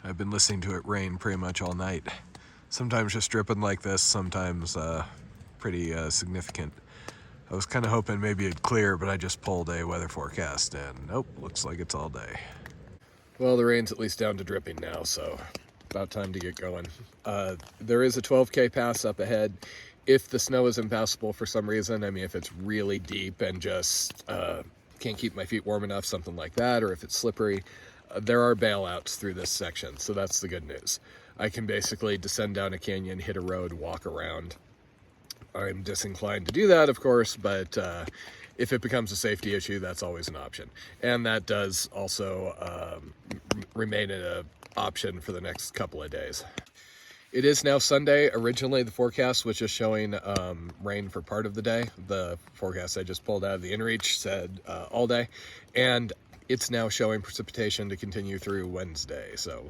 I've been listening to it rain pretty much all night. Sometimes just dripping like this, sometimes pretty significant. I was kind of hoping maybe it'd clear, but I just pulled a weather forecast and nope, looks like it's all day. Well, the rain's at least down to dripping now, so about time to get going. There is a 12K pass up ahead. If the snow is impassable for some reason, I mean, if it's really deep and just can't keep my feet warm enough, something like that, or if it's slippery, there are bailouts through this section, so that's the good news. I can basically descend down a canyon, hit a road, walk around. I'm disinclined to do that, of course, but if it becomes a safety issue, that's always an option. And that does also remain an option for the next couple of days. It is now Sunday. Originally, the forecast was just showing rain for part of the day. The forecast I just pulled out of the inReach said all day. And it's now showing precipitation to continue through Wednesday. So,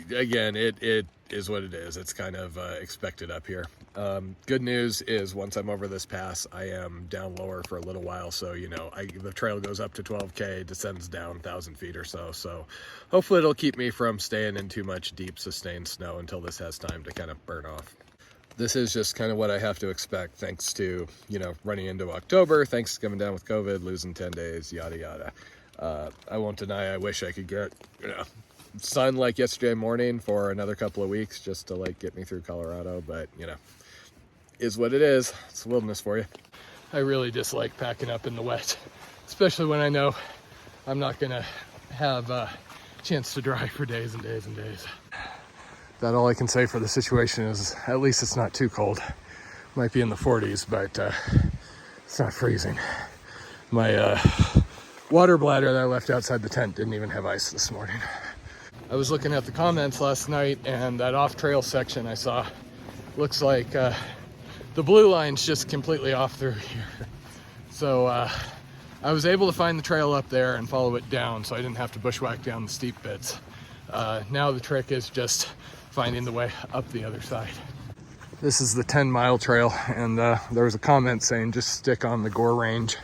again, it is what it is. It's kind of expected up here. Good news is once I'm over this pass, I am down lower for a little while. So, you know, the trail goes up to 12K, descends down 1,000 feet or so. So hopefully it'll keep me from staying in too much deep sustained snow until this has time to kind of burn off. This is just kind of what I have to expect thanks to, you know, running into October, thanks to coming down with COVID, losing 10 days, yada, yada. I won't deny I wish I could get, you know, sun like yesterday morning for another couple of weeks just to like get me through Colorado, but you know, is what it is. It's the wilderness for you. I really dislike packing up in the wet, especially when I know I'm not gonna have a chance to dry for days and days and days. That all I can say for the situation is at least it's not too cold. Might be in the 40s, but it's not freezing. My water bladder that I left outside the tent didn't even have ice this morning. I was looking at the comments last night, and that off-trail section I saw looks like the blue line's just completely off through here. So I was able to find the trail up there and follow it down, so I didn't have to bushwhack down the steep bits. Now the trick is just finding the way up the other side. This is the 10-mile trail, and there was a comment saying just stick on the Gore Range.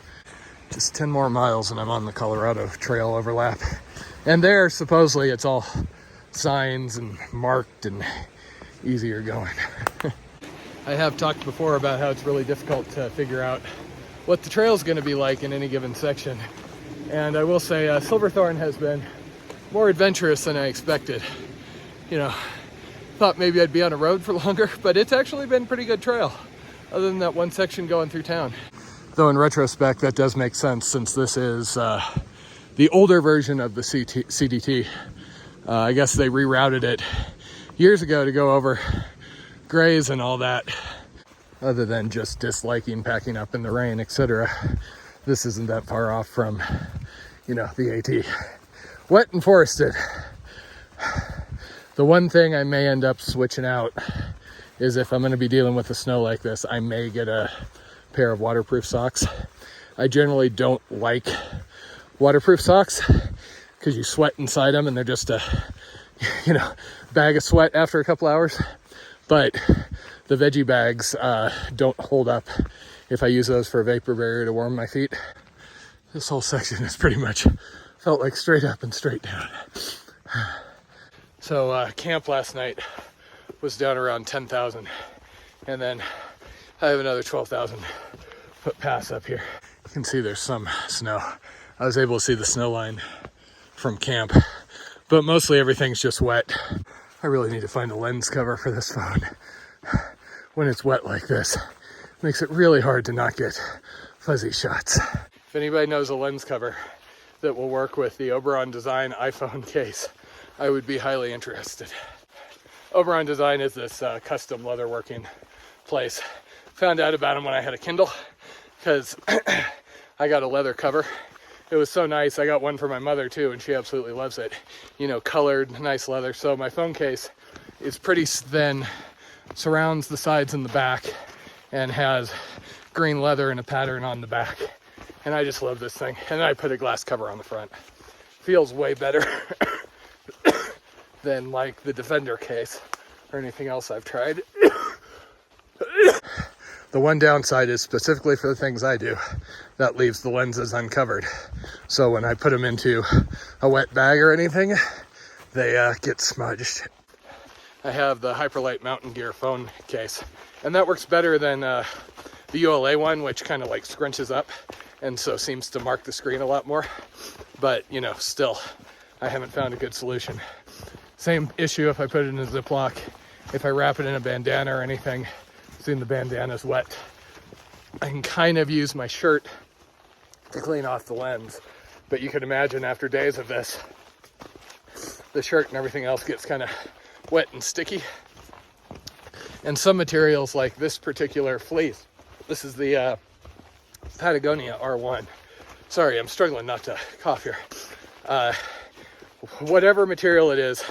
Just 10 more miles and I'm on the Colorado Trail overlap. And there, supposedly, it's all signs and marked and easier going. I have talked before about how it's really difficult to figure out what the trail is going to be like in any given section. And I will say Silverthorne has been more adventurous than I expected. You know, thought maybe I'd be on a road for longer, but it's actually been a pretty good trail, other than that one section going through town. Though in retrospect, that does make sense since this is the older version of the CDT. I guess they rerouted it years ago to go over grays and all that. Other than just disliking packing up in the rain, etc. This isn't that far off from, you know, the AT. Wet and forested. The one thing I may end up switching out is if I'm going to be dealing with the snow like this, I may get a pair of waterproof socks. I generally don't like waterproof socks because you sweat inside them and they're just a, you know, bag of sweat after a couple hours. But the veggie bags don't hold up if I use those for a vapor barrier to warm my feet. This whole section is pretty much felt like straight up and straight down. So camp last night was down around 10,000, and then I have another 12,000 foot pass up here. You can see there's some snow. I was able to see the snow line from camp, but mostly everything's just wet. I really need to find a lens cover for this phone. When it's wet like this, it makes it really hard to not get fuzzy shots. If anybody knows a lens cover that will work with the Oberon Design iPhone case, I would be highly interested. Oberon Design is this custom leatherworking place. Found out about them when I had a Kindle because I got a leather cover. It was so nice. I got one for my mother too, and she absolutely loves it. You know, colored, nice leather. So my phone case is pretty thin, surrounds the sides and the back, and has green leather and a pattern on the back. And I just love this thing. And then I put a glass cover on the front. Feels way better than like the Defender case or anything else I've tried. The one downside is specifically for the things I do, that leaves the lenses uncovered. So when I put them into a wet bag or anything, they get smudged. I have the Hyperlight Mountain Gear phone case, and that works better than the ULA one, which kind of like scrunches up and so seems to mark the screen a lot more. But, you know, still, I haven't found a good solution. Same issue if I put it in a Ziploc. If I wrap it in a bandana or anything, soon the bandana's wet. I can kind of use my shirt to clean off the lens, but you can imagine after days of this, the shirt and everything else gets kind of wet and sticky. And some materials like this particular fleece, this is the Patagonia R1. Sorry, I'm struggling not to cough here. Whatever material it is,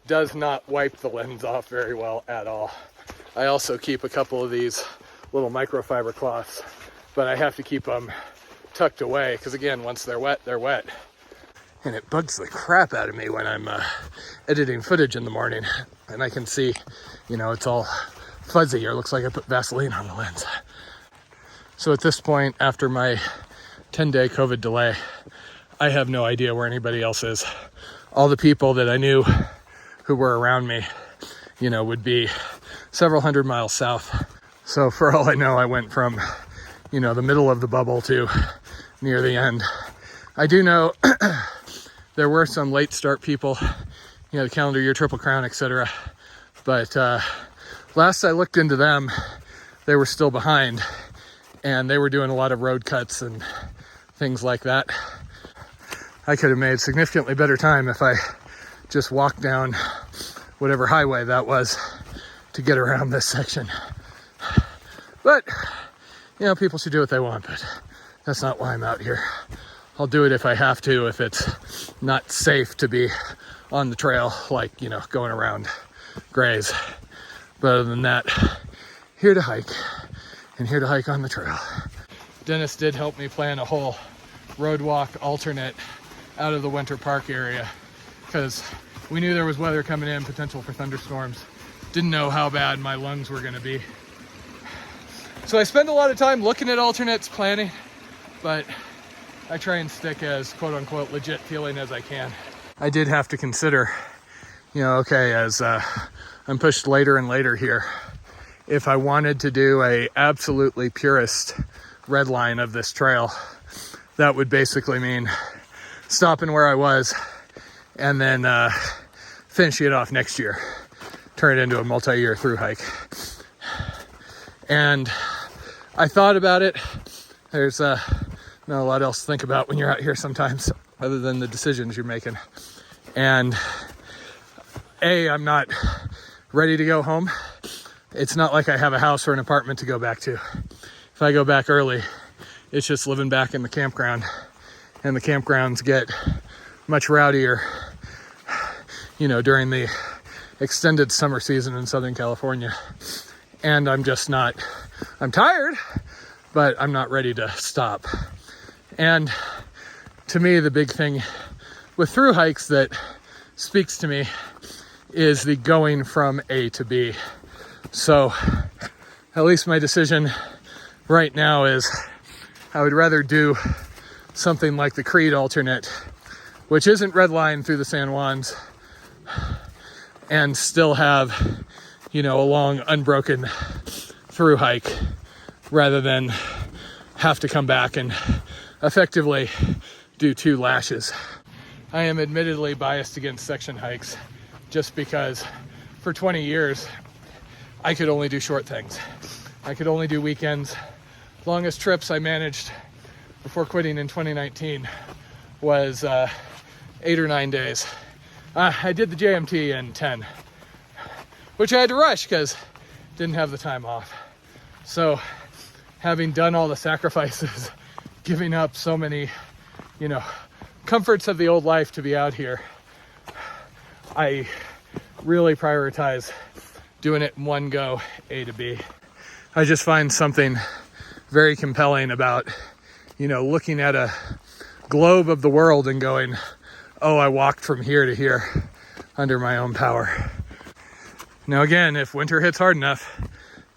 does not wipe the lens off very well at all. I also keep a couple of these little microfiber cloths, but I have to keep them tucked away because, again, once they're wet, they're wet. And it bugs the crap out of me when I'm editing footage in the morning and I can see, you know, it's all fuzzy or looks like I put Vaseline on the lens. So at this point, after my 10-day COVID delay, I have no idea where anybody else is. All the people that I knew who were around me, you know, would be several hundred miles south. So for all I know, I went from, you know, the middle of the bubble to near the end. I do know there were some late start people, you know, the calendar year Triple Crown, etc. But last I looked into them, they were still behind and they were doing a lot of road cuts and things like that. I could have made significantly better time if I just walked down whatever highway that was to get around this section. But, you know, people should do what they want, but that's not why I'm out here. I'll do it if I have to, if it's not safe to be on the trail, like, you know, going around grays. But other than that, here to hike, and here to hike on the trail. Dennis did help me plan a whole road walk alternate out of the Winter Park area because we knew there was weather coming in, potential for thunderstorms. Didn't know how bad my lungs were gonna be. So I spend a lot of time looking at alternates, planning, but I try and stick as quote unquote legit feeling as I can. I did have to consider, you know, okay, as I'm pushed later and later here, if I wanted to do a absolutely purist red line of this trail, that would basically mean stopping where I was and then finishing it off next year, turn it into a multi-year through hike. And I thought about it. There's not a lot else to think about when you're out here sometimes other than the decisions you're making. And I'm not ready to go home. It's not like I have a house or an apartment to go back to. If I go back early, it's just living back in the campground, and the campgrounds get much rowdier, you know, during the extended summer season in Southern California. And I'm just not, I'm tired, but I'm not ready to stop. And to me, the big thing with through hikes that speaks to me is the going from A to B. So at least my decision right now is I would rather do something like the Creed alternate, which isn't redline through the San Juans, and still have, you know, a long unbroken through hike rather than have to come back and effectively do 2 lashes. I am admittedly biased against section hikes just because for 20 years I could only do short things. I could only do weekends. Longest trips I managed before quitting in 2019 was 8 or 9 days. I did the JMT in 10, which I had to rush because didn't have the time off. So having done all the sacrifices, giving up so many, you know, comforts of the old life to be out here, I really prioritize doing it in one go, A to B. I just find something very compelling about, you know, looking at a globe of the world and going, oh, I walked from here to here under my own power. Now again, if winter hits hard enough,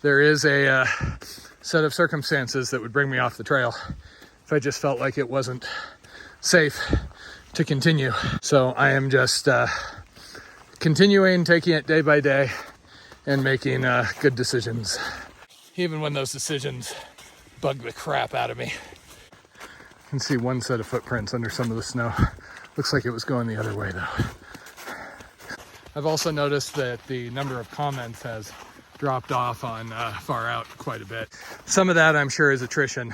there is a set of circumstances that would bring me off the trail if I just felt like it wasn't safe to continue. So I am just continuing, taking it day by day and making good decisions, even when those decisions bug the crap out of me. You can see one set of footprints under some of the snow. Looks like it was going the other way though. I've also noticed that the number of comments has dropped off on Far Out quite a bit. Some of that I'm sure is attrition.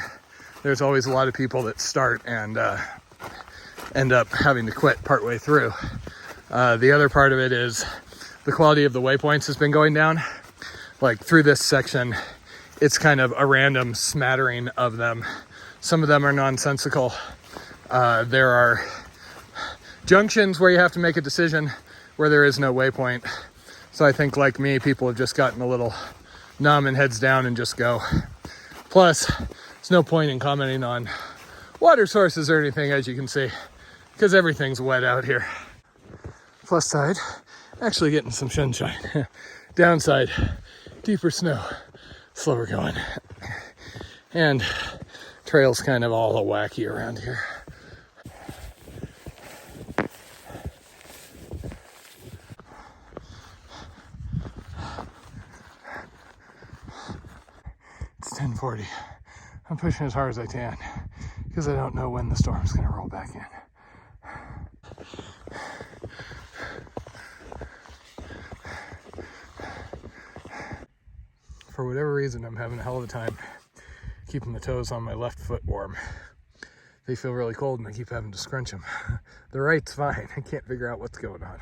There's always a lot of people that start and end up having to quit partway through. The other part of it is the quality of the waypoints has been going down. Like through this section, it's kind of a random smattering of them. Some of them are nonsensical. There are junctions where you have to make a decision where there is no waypoint. So I think, like me, people have just gotten a little numb and heads down and just go. Plus, there's no point in commenting on water sources or anything, as you can see, because everything's wet out here. Plus side, actually getting some sunshine. Downside, deeper snow, slower going. And trails kind of all wacky around here. It's 10:40. I'm pushing as hard as I can because I don't know when the storm's going to roll back in. For whatever reason, I'm having a hell of a time keeping the toes on my left foot warm. They feel really cold and I keep having to scrunch them. The right's fine. I can't figure out what's going on.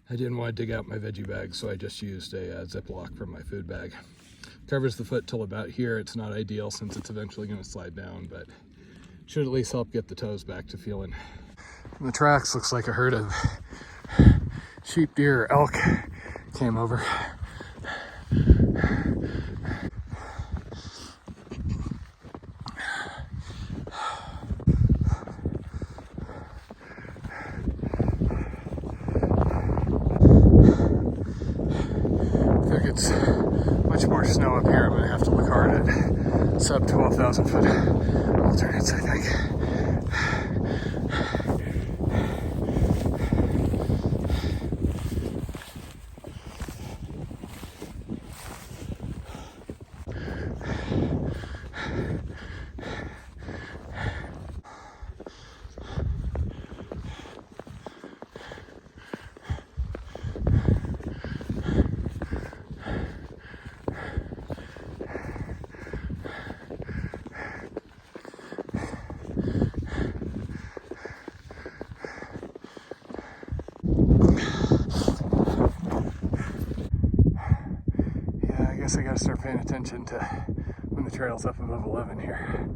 I didn't want to dig out my veggie bag, so I just used a Ziploc from my food bag. Covers the foot till about here. It's not ideal since it's eventually going to slide down, but should at least help get the toes back to feeling. And the tracks looks like a herd of sheep, deer, elk came over. If there gets much more snow up here, I'm going to have to look hard at sub 12,000 foot alternates, I think. I gotta start paying attention to when the trail's up above 11 here.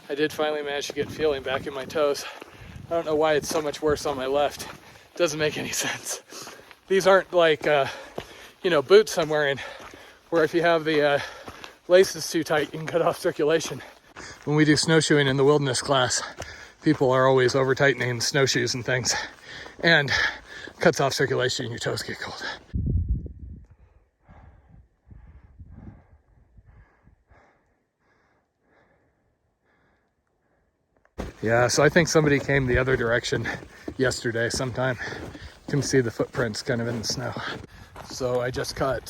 I did finally manage to get feeling back in my toes. I don't know why it's so much worse on my left. It doesn't make any sense. These aren't like, boots I'm wearing, where if you have the laces too tight, you can cut off circulation. When we do snowshoeing in the wilderness class, people are always over tightening snowshoes and things, and cuts off circulation and your toes get cold. Yeah, so I think somebody came the other direction yesterday sometime. You can see the footprints kind of in the snow. So I just caught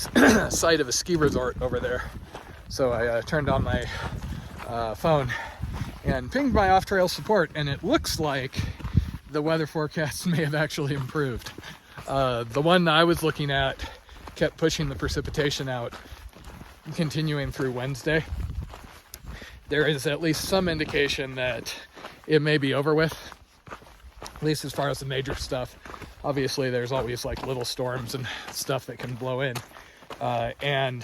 sight of a ski resort over there. So I turned on my phone and pinged my off-trail support, and it looks like the weather forecast may have actually improved. The one I was looking at kept pushing the precipitation out, continuing through Wednesday. There is at least some indication that it may be over with, at least as far as the major stuff. Obviously, there's always like little storms and stuff that can blow in, and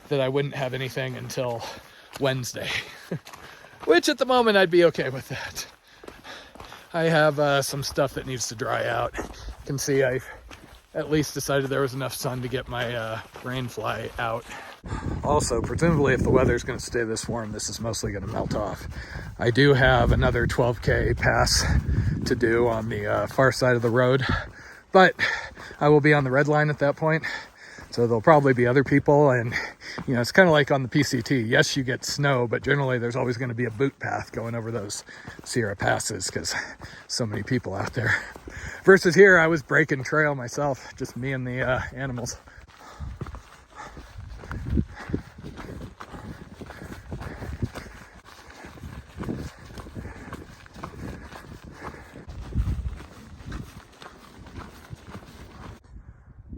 that I wouldn't have anything until Wednesday, which at the moment I'd be okay with that. I have some stuff that needs to dry out. You can see I've at least decided there was enough sun to get my rain fly out. Also, presumably if the weather's going to stay this warm, this is mostly going to melt off. I do have another 12K pass to do on the far side of the road, but I will be on the red line at that point. So there'll probably be other people, and you know, it's kind of like on the PCT. Yes, you get snow, but generally there's always going to be a boot path going over those Sierra passes because so many people out there. Versus here, I was breaking trail myself, just me and the animals.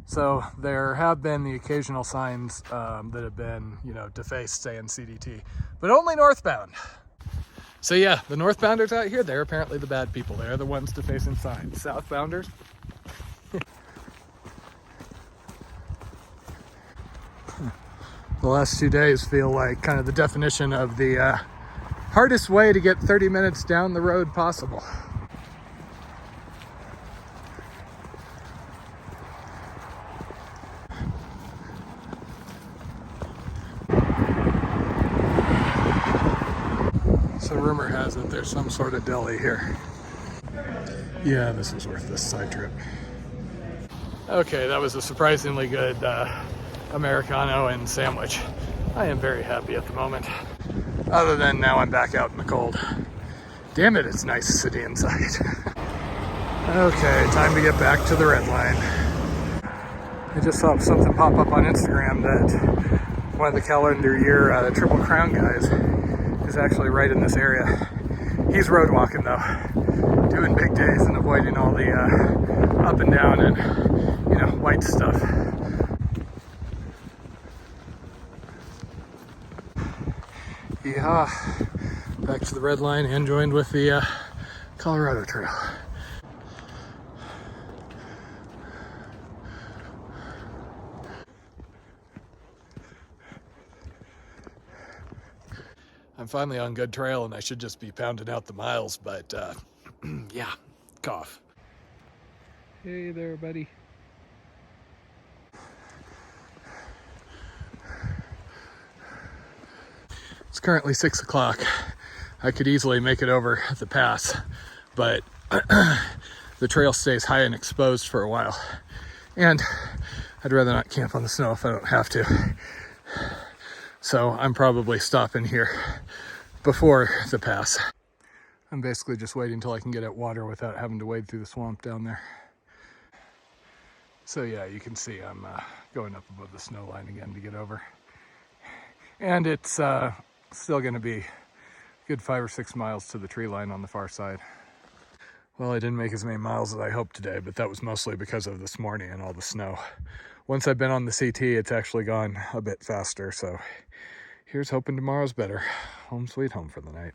So there have been the occasional signs that have been, you know, defaced, saying CDT, but only northbound. So yeah, the northbounders out here, they're apparently the bad people. They're the ones defacing signs. Southbounders. The last 2 days feel like kind of the definition of the hardest way to get 30 minutes down the road possible. So rumor has it there's some sort of deli here. Yeah, this is worth this side trip. Okay, that was a surprisingly good Americano and sandwich. I am very happy at the moment. Other than now I'm back out in the cold. Damn it, it's nice to sit inside. Okay, time to get back to the red line. I just saw something pop up on Instagram that one of the calendar year Triple Crown guys is actually right in this area. He's road walking though, doing big days and avoiding all the up and down and, you know, white stuff. Yeah, back to the red line and joined with the Colorado Trail. I'm finally on good trail and I should just be pounding out the miles, but yeah, cough. Hey there, buddy. It's currently 6 o'clock. I could easily make it over the pass, but the trail stays high and exposed for a while. And I'd rather not camp on the snow if I don't have to. So I'm probably stopping here before the pass. I'm basically just waiting until I can get at water without having to wade through the swamp down there. So yeah, you can see I'm going up above the snow line again to get over. And it's still gonna be a good 5 or 6 miles to the tree line on the far side. Well, I didn't make as many miles as I hoped today, but that was mostly because of this morning and all the snow. Once I've been on the CT, it's actually gone a bit faster, so here's hoping tomorrow's better. Home sweet home for the night.